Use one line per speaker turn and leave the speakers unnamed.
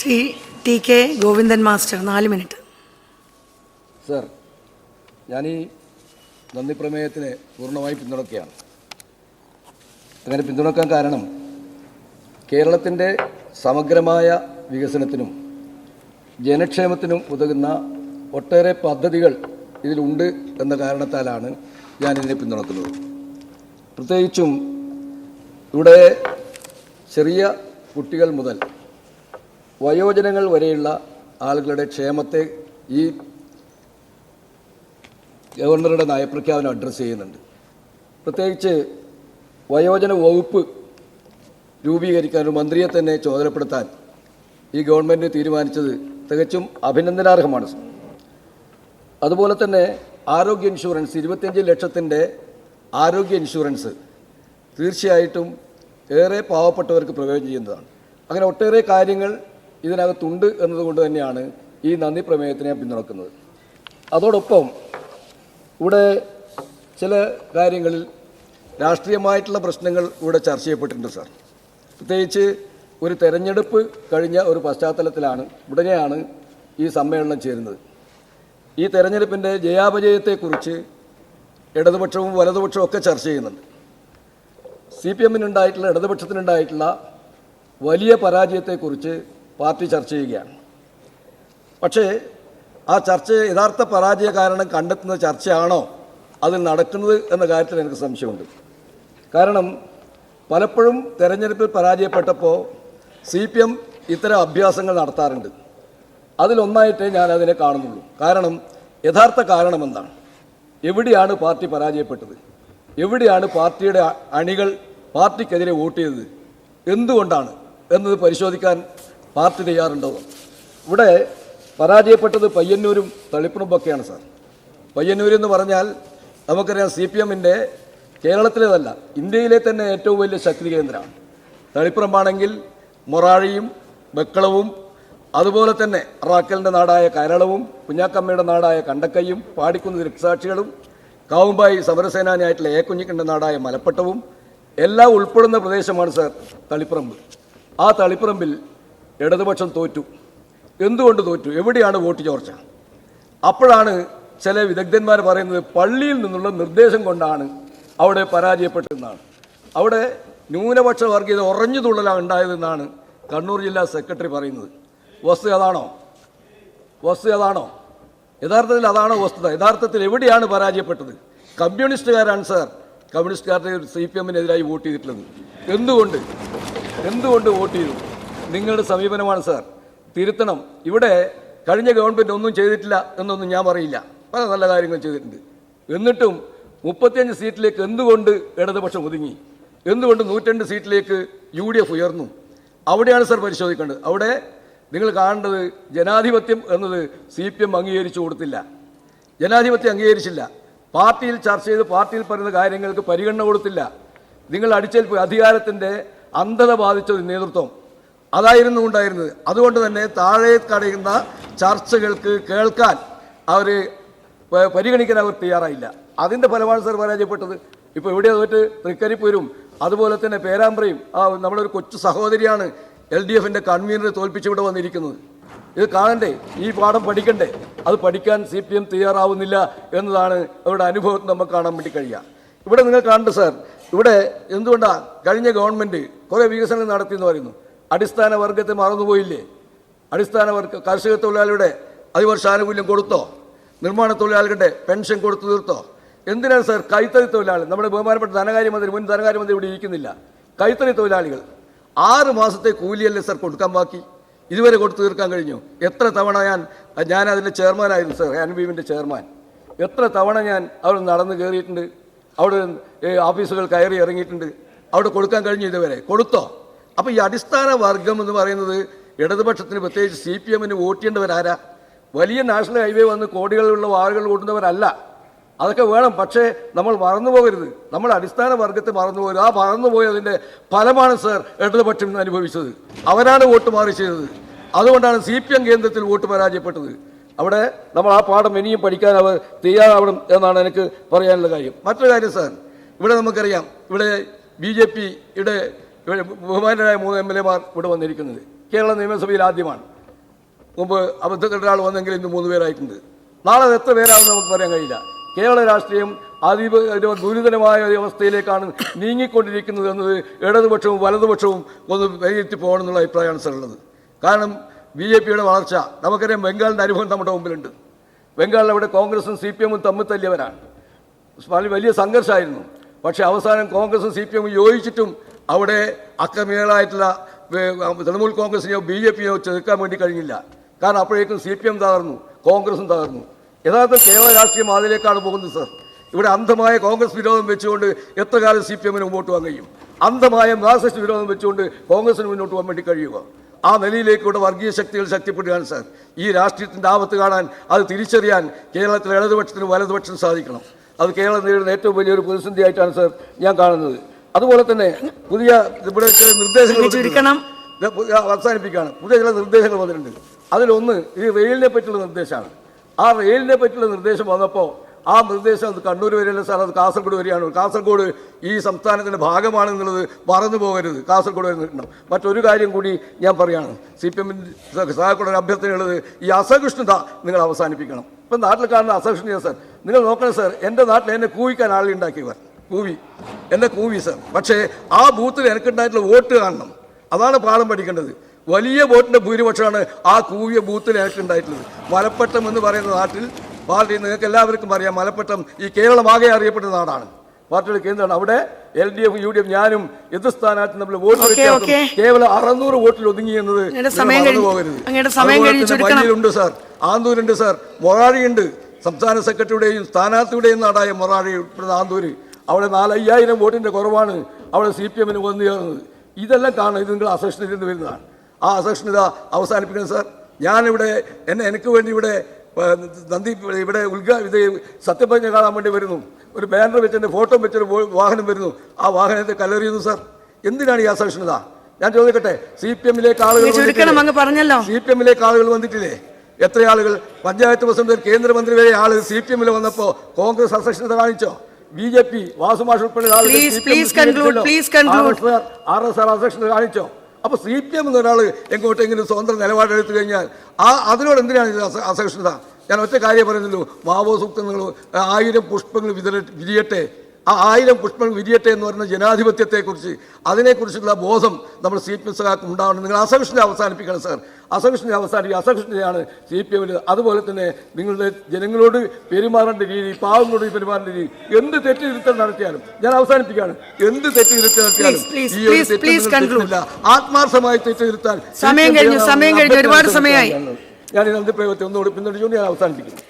Shri T K Govindan master 4 minute.
Sir, ഞാൻ ഈ നന്ദി പ്രമേയത്തിനെ പൂർണ്ണമായി പിന്തുണയ്ക്കുകയാണ്. അങ്ങനെ പിന്തുണക്കാൻ കാരണം കേരളത്തിൻ്റെ സമഗ്രമായ വികസനത്തിനും ജനക്ഷേമത്തിനും ഉതകുന്ന ഒട്ടേറെ പദ്ധതികൾ ഇതിലുണ്ട് എന്ന കാരണത്താലാണ് ഞാനിതിനെ പിന്തുണക്കുന്നത്. പ്രത്യേകിച്ചും ഇവിടെ ചെറിയ കുട്ടികൾ മുതൽ വയോജനങ്ങൾ വരെയുള്ള ആളുകളുടെ ക്ഷേമത്തെ ഈ ഗവർണറുടെ നയപ്രഖ്യാപനം അഡ്രസ്സ് ചെയ്യുന്നുണ്ട്. പ്രത്യേകിച്ച് വയോജന വകുപ്പ് രൂപീകരിക്കാൻ ഒരു മന്ത്രിയെ തന്നെ ചുമതലപ്പെടുത്താൻ ഈ ഗവൺമെൻറ് തീരുമാനിച്ചത് തികച്ചും അഭിനന്ദനാർഹമാണ്. അതുപോലെ തന്നെ ആരോഗ്യ ഇൻഷുറൻസ് 25 ലക്ഷത്തിൻ്റെ ആരോഗ്യ ഇൻഷുറൻസ് തീർച്ചയായിട്ടും ഏറെ പാവപ്പെട്ടവർക്ക് പ്രയോജനം ചെയ്യുന്നതാണ്. അങ്ങനെ ഒട്ടേറെ കാര്യങ്ങൾ ഇതിനകത്തുണ്ട് എന്നതുകൊണ്ട് തന്നെയാണ് ഈ നന്ദി പ്രമേയത്തിനെ പിന്തുണക്കുന്നത്. അതോടൊപ്പം ഇവിടെ ചില കാര്യങ്ങളിൽ രാഷ്ട്രീയമായിട്ടുള്ള പ്രശ്നങ്ങൾ ഇവിടെ ചർച്ച ചെയ്യപ്പെട്ടിട്ടുണ്ട് സാർ. പ്രത്യേകിച്ച് ഒരു തെരഞ്ഞെടുപ്പ് കഴിഞ്ഞ ഒരു പശ്ചാത്തലത്തിലാണ് ഉടനെയാണ് ഈ സമ്മേളനം ചേരുന്നത്. ഈ തെരഞ്ഞെടുപ്പിൻ്റെ ജയാപജയത്തെക്കുറിച്ച് ഇടതുപക്ഷവും വലതുപക്ഷവും ഒക്കെ ചർച്ച ചെയ്യുന്നുണ്ട്. CPM-നുണ്ടായിട്ടുള്ള ഇടതുപക്ഷത്തിനുണ്ടായിട്ടുള്ള വലിയ പരാജയത്തെക്കുറിച്ച് പാർട്ടി ചർച്ച ചെയ്യുകയാണ്. പക്ഷേ ആ ചർച്ച യഥാർത്ഥ പരാജയ കാരണം കണ്ടെത്തുന്ന ചർച്ചയാണോ അതിൽ നടക്കുന്നത് എന്ന കാര്യത്തിൽ എനിക്ക് സംശയമുണ്ട്. കാരണം പലപ്പോഴും തെരഞ്ഞെടുപ്പിൽ പരാജയപ്പെട്ടപ്പോൾ CPM ഇത്തരം അഭ്യാസങ്ങൾ നടത്താറുണ്ട്. അതിലൊന്നായിട്ടേ ഞാൻ അതിനെ കാണുന്നുള്ളൂ. കാരണം യഥാർത്ഥ കാരണം എന്താണ്? എവിടെയാണ് പാർട്ടി പരാജയപ്പെട്ടത്? എവിടെയാണ് പാർട്ടിയുടെ അണികൾ പാർട്ടിക്കെതിരെ വോട്ട് ചെയ്തത്? എന്തുകൊണ്ടാണ് എന്നത് പരിശോധിക്കാൻ പാർട്ടി തയ്യാറുണ്ടോ? ഇവിടെ പരാജയപ്പെട്ടത് പയ്യന്നൂരും തളിപ്പറമ്പൊക്കെയാണ് സാർ. പയ്യന്നൂരെന്ന് പറഞ്ഞാൽ നമുക്കറിയാം CPM-ൻ്റെ കേരളത്തിലേതല്ല ഇന്ത്യയിലെ തന്നെ ഏറ്റവും വലിയ ശക്തി കേന്ദ്രമാണ്. തളിപ്പറമ്പാണെങ്കിൽ മൊറാഴിയും ബക്കളവും അതുപോലെ തന്നെ റാക്കലിൻ്റെ നാടായ കേരളവും കുഞ്ഞാക്കമ്മയുടെ നാടായ കണ്ടക്കയും പാടിക്കുന്ന ദൃക്സാക്ഷികളും കാവുമ്പായി സമരസേനാനിയായിട്ടുള്ള കുഞ്ഞിക്കൻ്റെ നാടായ മലപ്പട്ടവും എല്ലാം ഉൾപ്പെടുന്ന പ്രദേശമാണ് സാർ തളിപ്പറമ്പ്. ആ തളിപ്പറമ്പിൽ ഇടതുപക്ഷം തോറ്റു. എന്തുകൊണ്ട് തോറ്റു? എവിടെയാണ് വോട്ട് ചോർച്ച? അപ്പോഴാണ് ചില വിദഗ്ധന്മാർ പറയുന്നത് പള്ളിയിൽ നിന്നുള്ള നിർദ്ദേശം കൊണ്ടാണ് അവിടെ പരാജയപ്പെട്ടതെന്നാണ്. അവിടെ ന്യൂനപക്ഷ വർഗീയത ഉറഞ്ഞു തുള്ളലാണ് ഉണ്ടായതെന്നാണ് കണ്ണൂർ ജില്ലാ സെക്രട്ടറി പറയുന്നത്. വസ്തുത അതാണോ? യഥാർത്ഥത്തിൽ അതാണോ വസ്തുത? യഥാർത്ഥത്തിൽ എവിടെയാണ് പരാജയപ്പെട്ടത്? കമ്മ്യൂണിസ്റ്റുകാരാണ് സാർ. കമ്മ്യൂണിസ്റ്റുകാരുടെ CPM-നെതിരായി വോട്ട് ചെയ്തിട്ടുള്ളത്. എന്തുകൊണ്ട് വോട്ട് ചെയ്തു? നിങ്ങളുടെ സമീപനമാണ് സാർ. തിരുത്തണം. ഇവിടെ കഴിഞ്ഞ ഗവൺമെൻറ് ഒന്നും ചെയ്തിട്ടില്ല എന്നൊന്നും ഞാൻ പറയില്ല. പല നല്ല കാര്യങ്ങൾ ചെയ്തിട്ടുണ്ട്. എന്നിട്ടും 35 സീറ്റിലേക്ക് എന്തുകൊണ്ട് ഇടതുപക്ഷം ഒതുങ്ങി? എന്തുകൊണ്ട് 102 സീറ്റിലേക്ക് UDF ഉയർന്നു? അവിടെയാണ് സാർ പരിശോധിക്കേണ്ടത്. അവിടെ നിങ്ങൾ കാണേണ്ടത് ജനാധിപത്യം എന്നത് CPM അംഗീകരിച്ചു കൊടുത്തില്ല. ജനാധിപത്യം അംഗീകരിച്ചില്ല. പാർട്ടിയിൽ ചർച്ച ചെയ്ത് പാർട്ടിയിൽ പറയുന്ന കാര്യങ്ങൾക്ക് പരിഗണന കൊടുത്തില്ല. നിങ്ങൾ അടിച്ചേൽപ്പ് അധികാരത്തിൻ്റെ അന്ധത ബാധിച്ചത് നേതൃത്വം അതായിരുന്നു ഉണ്ടായിരുന്നത്. അതുകൊണ്ട് തന്നെ താഴെ കടയുന്ന ചർച്ചകൾക്ക് കേൾക്കാൻ അവർ പരിഗണിക്കാൻ അവർ തയ്യാറായില്ല. അതിൻ്റെ ഫലമാണ് സാർ പരാജയപ്പെട്ടത്. ഇപ്പോൾ എവിടെയാ തോറ്റ്? തൃക്കരിപ്പൂരും അതുപോലെ തന്നെ പേരാമ്പ്രയും നമ്മുടെ ഒരു കൊച്ചു സഹോദരിയാണ് LDF-ൻ്റെ കൺവീനറെ തോൽപ്പിച്ചിവിടെ വന്നിരിക്കുന്നത്. ഇത് കാണണ്ടേ? ഈ പാഠം പഠിക്കണ്ടേ? അത് പഠിക്കാൻ CPM തയ്യാറാവുന്നില്ല എന്നതാണ് അവരുടെ അനുഭവത്തിൽ നമുക്ക് കാണാൻ വേണ്ടി കഴിയുക. ഇവിടെ നിങ്ങൾ കാണണ്ട സാർ, ഇവിടെ എന്തുകൊണ്ടാണ് കഴിഞ്ഞ ഗവൺമെൻറ് കുറേ വികസനം നടത്തിയെന്ന് പറയുന്നു. അടിസ്ഥാന വർഗത്തെ മറന്നുപോയില്ലേ? അടിസ്ഥാന വർഗ കർഷക തൊഴിലാളിയുടെ അതിവർഷാനുകൂല്യം കൊടുത്തോ? നിർമ്മാണ തൊഴിലാളികളുടെ പെൻഷൻ കൊടുത്തു തീർത്തോ? എന്തിനാണ് സാർ കൈത്തറി തൊഴിലാളി? നമ്മുടെ ബഹുമാനപ്പെട്ട ധനകാര്യമന്ത്രി മുൻ ധനകാര്യമന്ത്രി ഇവിടെ ഇരിക്കുന്നില്ല. കൈത്തറി തൊഴിലാളികൾ 6 മാസത്തെ കൂലിയല്ലേ സാർ കൊടുക്കാൻ ബാക്കി? ഇതുവരെ കൊടുത്തു തീർക്കാൻ കഴിഞ്ഞു? എത്ര തവണ ഞാൻ അതിൻ്റെ ചെയർമാനായിരുന്നു സാർ, ANBIM-ൻ്റെ ചെയർമാൻ. എത്ര തവണ ഞാൻ അവിടെ നടന്ന് കയറിയിട്ടുണ്ട്, അവിടെ ഓഫീസുകൾ കയറി ഇറങ്ങിയിട്ടുണ്ട്. അവിടെ കൊടുക്കാൻ കഴിഞ്ഞു? ഇതുവരെ കൊടുത്തോ? അപ്പോൾ ഈ അടിസ്ഥാന വർഗം എന്ന് പറയുന്നത് ഇടതുപക്ഷത്തിന് പ്രത്യേകിച്ച് CPM-ന് വോട്ട് ചെയ്യേണ്ടവരാരാ? വലിയ നാഷണൽ ഹൈവേ വന്ന് കോടികളുള്ള വാഹനങ്ങൾ ഓടുന്നവരല്ല. അതൊക്കെ വേണം. പക്ഷേ നമ്മൾ മറന്നു പോകരുത്. നമ്മൾ അടിസ്ഥാന വർഗത്തെ മറന്നു പോകരുത്. ആ മറന്നുപോയതിൻ്റെ ഫലമാണ് സാർ ഇടതുപക്ഷം ഇന്ന് അനുഭവിച്ചത്. അവരാണ് വോട്ട് മാറി ചെയ്തത്. അതുകൊണ്ടാണ് CPM കേന്ദ്രത്തിൽ വോട്ട് പരാജയപ്പെട്ടത്. അവിടെ നമ്മൾ ആ പാഠം ഇനിയും പഠിക്കാൻ അവർ തയ്യാറാവണം എന്നാണ് എനിക്ക് പറയാനുള്ള കാര്യം. മറ്റൊരു കാര്യം സാർ, ഇവിടെ നമുക്കറിയാം, ഇവിടെ BJP-യുടെ ബഹുമാനരായ 3 MLA-മാർ ഇവിടെ വന്നിരിക്കുന്നത് കേരള നിയമസഭയിൽ ആദ്യമാണ്. മുമ്പ് അബദ്ധത്തിൽ ഒരാൾ വന്നെങ്കിൽ ഇന്ന് 3 പേരായിട്ടുണ്ട്. നാളെ അത് എത്ര പേരാണെന്ന് നമുക്ക് പറയാൻ കഴിയില്ല. കേരള രാഷ്ട്രീയം അതീവ ദുരിതമായ ഒരു അവസ്ഥയിലേക്കാണ് നീങ്ങിക്കൊണ്ടിരിക്കുന്നത് എന്നത് ഇടതുപക്ഷവും വലതുപക്ഷവും ഒന്ന് വിലയിരുത്തി പോകണമെന്നുള്ള അഭിപ്രായമാണ് സാർ ഉള്ളത്. കാരണം BJPയുടെ വളർച്ച നമുക്കറിയാം. ബംഗാളിൻ്റെ അനുഭവം നമ്മുടെ മുമ്പിലുണ്ട്. ബംഗാളിൽ അവിടെ കോൺഗ്രസും CPM-ഉം തമ്മിൽ തല്ലിയവരാണ്. വലിയ സംഘർഷമായിരുന്നു. പക്ഷേ അവസാനം കോൺഗ്രസും CPM-ഉം യോജിച്ചിട്ടും അവിടെ അക്രമികളായിട്ടുള്ള തൃണമൂൽ കോൺഗ്രസിനെയോ BJPയോ ചെറുക്കാൻ വേണ്ടി കഴിഞ്ഞില്ല. കാരണം അപ്പോഴേക്കും CPM തകർന്നു, കോൺഗ്രസും തകർന്നു. യഥാർത്ഥ കേരള രാഷ്ട്രീയം അതിലേക്കാണ് പോകുന്നത് സാർ. ഇവിടെ അന്ധമായ കോൺഗ്രസ് വിരോധം വെച്ചുകൊണ്ട് എത്ര കാലം CPM-ന് മുമ്പോട്ട് പോകാൻ കഴിയും? അന്ധമായ മാർക്സിസ്റ്റ് വിരോധം വെച്ചുകൊണ്ട് കോൺഗ്രസിന് മുന്നോട്ട് പോകാൻ വേണ്ടി കഴിയുക? ആ നിലയിലേക്കൂടെ വർഗീയ ശക്തികൾ ശക്തിപ്പെടുകയാണ് സാർ. ഈ രാഷ്ട്രീയത്തിൻ്റെ ആപത്ത് കാണാൻ, അത് തിരിച്ചറിയാൻ കേരളത്തിലെ ഇടതുപക്ഷത്തിനും വലതുപക്ഷത്തിനും സാധിക്കണം. അത് കേരളം നേരിടുന്ന ഏറ്റവും വലിയൊരു പ്രതിസന്ധിയായിട്ടാണ് സാർ ഞാൻ കാണുന്നത്. അതുപോലെ തന്നെ പുതിയ ഇവിടെ ചില നിർദ്ദേശങ്ങൾ അവസാനിപ്പിക്കുകയാണ്. പുതിയ ചില നിർദ്ദേശങ്ങൾ വന്നിട്ടുണ്ട്. അതിലൊന്ന് ഈ റെയിലിനെ പറ്റിയുള്ള നിർദ്ദേശമാണ്. ആ റെയിലിനെ പറ്റിയുള്ള നിർദ്ദേശം വന്നപ്പോൾ ആ നിർദ്ദേശം അത് കണ്ണൂർ വരെയല്ല സാർ, അത് കാസർഗോഡ് വരെയാണ്. കാസർഗോഡ് ഈ സംസ്ഥാനത്തിൻ്റെ ഭാഗമാണെന്നുള്ളത് മറന്നു പോകരുത്. കാസർഗോഡ് വരെ നിൽക്കണം. മറ്റൊരു കാര്യം കൂടി ഞാൻ പറയുകയാണ്. CPM-ൻ്റെ സഹായക്കൂടെ അഭ്യർത്ഥനയുള്ളത്, ഈ അസഹിഷ്ണുത നിങ്ങൾ അവസാനിപ്പിക്കണം. ഇപ്പം നാട്ടിൽ കാണുന്ന അസഹിഷ്ണുത സാർ നിങ്ങൾ നോക്കണം സാർ. എൻ്റെ നാട്ടിൽ എന്നെ കൂവിക്കാൻ ആളുണ്ടാക്കിയവർ എന്നെ കൂവി സാർ. പക്ഷേ ആ ബൂത്തിൽ എനിക്കുണ്ടായിട്ടുള്ള വോട്ട് കാണണം. അതാണ് പാഠം പഠിക്കേണ്ടത്. വലിയ വോട്ടിൻ്റെ ഭൂരിപക്ഷമാണ് ആ കൂവിയ ബൂത്തിൽ എനിക്കുണ്ടായിട്ടുള്ളത്. മലപ്പട്ടം എന്ന് പറയുന്ന നാട്ടിൽ പാർട്ടി നിങ്ങൾക്ക് എല്ലാവർക്കും അറിയാം. മലപ്പട്ടം ഈ കേരളമാകെ അറിയപ്പെടുന്ന നാടാണ്, പാർട്ടിയുടെ കേന്ദ്രമാണ്. അവിടെ LDF UDF ഞാനും എതിർ സ്ഥാനാർത്ഥി നമ്മൾ വോട്ട് കേവലം 600 വോട്ടിൽ ഒതുങ്ങി എന്നത് മറന്നു പോകരുത്. വഴിയിലുണ്ട് സാർ, ആന്തൂരുണ്ട് സാർ, മൊറാഴിയുണ്ട്. സംസ്ഥാന സെക്രട്ടറിയുടെയും സ്ഥാനാർത്ഥിയുടെയും നാടായ മൊറാഴി ഉൾപ്പെടുന്ന ആന്തൂര്, അവിടെ 4,000 വോട്ടിൻ്റെ കുറവാണ് അവിടെ CPM-ന് വന്നു ചേർന്നത്. ഇതെല്ലാം കാണണം. ഇത് നിങ്ങൾ അസഹിഷ്ണുതയിൽ നിന്ന് വരുന്നതാണ്. ആ അസഹിഷ്ണുത അവസാനിപ്പിക്കണം സാർ. ഞാനിവിടെ എനിക്ക് വേണ്ടി ഇവിടെ ഇവിടെ സത്യപ്രതിജ്ഞ കാണാൻ വേണ്ടി വരുന്നു. ഒരു ബാനർ വെച്ച് എൻ്റെ ഫോട്ടോ വെച്ചൊരു വാഹനം വരുന്നു. ആ വാഹനത്തെ കല്ലെറിയുന്നു സാർ. എന്തിനാണ് ഈ അസഹിഷ്ണുത? ഞാൻ ചോദിക്കട്ടെ, CPM-ലേക്ക് ആളുകൾ വന്നിട്ടില്ലേ? എത്ര ആളുകൾ? പഞ്ചായത്ത് പ്രസിഡന്റ്, കേന്ദ്രമന്ത്രി വരെ ആള് CPM-ൽ വന്നപ്പോൾ കോൺഗ്രസ് അസഹിഷ്ണുത കാണിച്ചോ? BJP വാസുമാഷ് ഉൾപ്പെടെ അസഹിഷ്ണുത കാണിച്ചോ? അപ്പോൾ CPM എന്നൊരാൾ എങ്ങോട്ടെങ്കിലും സ്വന്തം നിലപാടെടുത്തു കഴിഞ്ഞാൽ അതിനോട് എന്തിനാണ് അസഹിഷ്ണുത? ഞാൻ ഒറ്റ കാര്യം പറയുന്നുള്ളൂ. മാവോ സൂക്തങ്ങൾ 1000 പുഷ്പങ്ങൾ വിരിയട്ടെ. ആ 1000 പുഷ്പങ്ങൾ വിരിയട്ടെ എന്ന് പറയുന്ന ജനാധിപത്യത്തെക്കുറിച്ച്, അതിനെക്കുറിച്ചുള്ള ബോധം നമ്മൾ CPM സഖാക്കൾ ഉണ്ടാവണം. നിങ്ങൾ അസഹിഷ്ണുത അവസാനിപ്പിക്കണം സാർ. അസഹിഷ്ണുത അസഹിഷ്ണുതയാണ് CPM-ൽ. അതുപോലെ തന്നെ നിങ്ങളുടെ ജനങ്ങളോട് പെരുമാറേണ്ട രീതി, പാവങ്ങളോട് പെരുമാറേണ്ട രീതി, എന്ത് തെറ്റിരുത്തൽ നടത്തിയാലും, ഞാൻ അവസാനിപ്പിക്കുകയാണ്, എന്ത് തെറ്റിരുത്തൽ നടത്തിയാലും ഈ ഒരു തെറ്റില്ല, ആത്മാർത്ഥമായി തെറ്റിരുത്താൻ.
സമയം കഴിഞ്ഞു, ഒരുപാട് സമയമായി.
ഞാൻ ഈ നന്ദി പ്രയോഗത്തെ ഒന്നുകൂടി പിന്തുണച്ചുകൊണ്ട് ഞാൻ അവസാനിപ്പിക്കുന്നു.